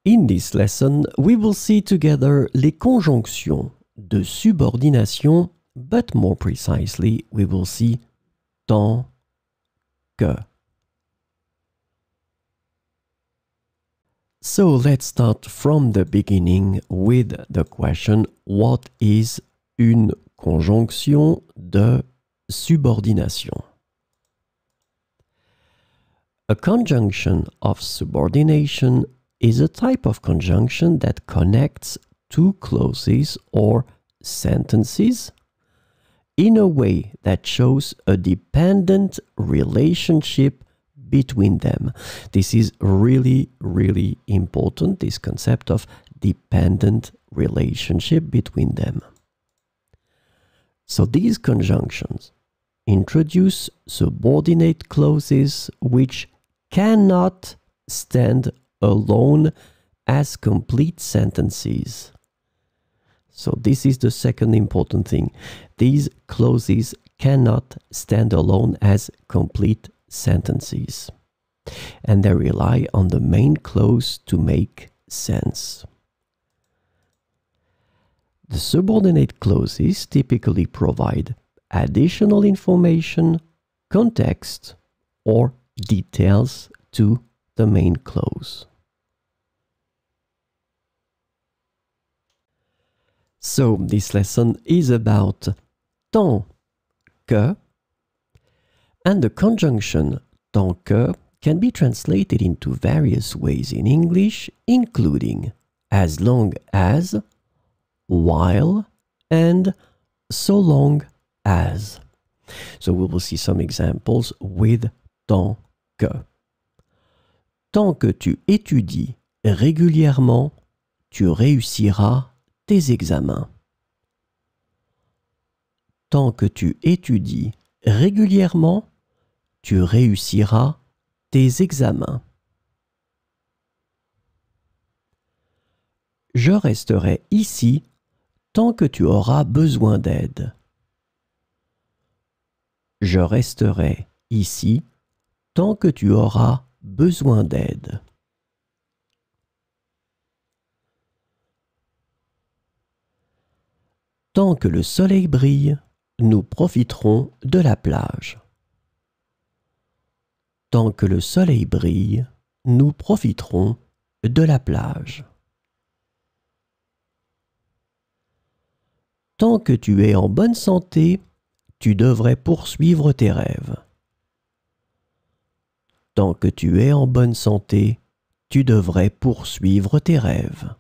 In this lesson, we will see together les conjonctions de subordination, but more precisely, we will see tant que. So let's start from the beginning with the question, what is une conjonction de subordination? A conjunction of subordination is a type of conjunction that connects two clauses or sentences in a way that shows a dependent relationship between them. This is really, really important, this concept of dependent relationship between them. So these conjunctions introduce subordinate clauses which cannot stand alone as complete sentences. So this is the second important thing. These clauses cannot stand alone as complete sentences, and they rely on the main clause to make sense. The subordinate clauses typically provide additional information, context, or details to the main clause. So this lesson is about tant que, and the conjunction tant que can be translated into various ways in English, including as long as, while, and so long as. So we will see some examples with tant que. Tant que tu étudies régulièrement, tu réussiras tes examens. Tant que tu étudies régulièrement, tu réussiras tes examens. Je resterai ici tant que tu auras besoin d'aide. Je resterai ici tant que tu auras besoin d'aide. Tant que le soleil brille, nous profiterons de la plage. Tant que le soleil brille, nous profiterons de la plage. Tant que tu es en bonne santé, tu devrais poursuivre tes rêves. Tant que tu es en bonne santé, tu devrais poursuivre tes rêves.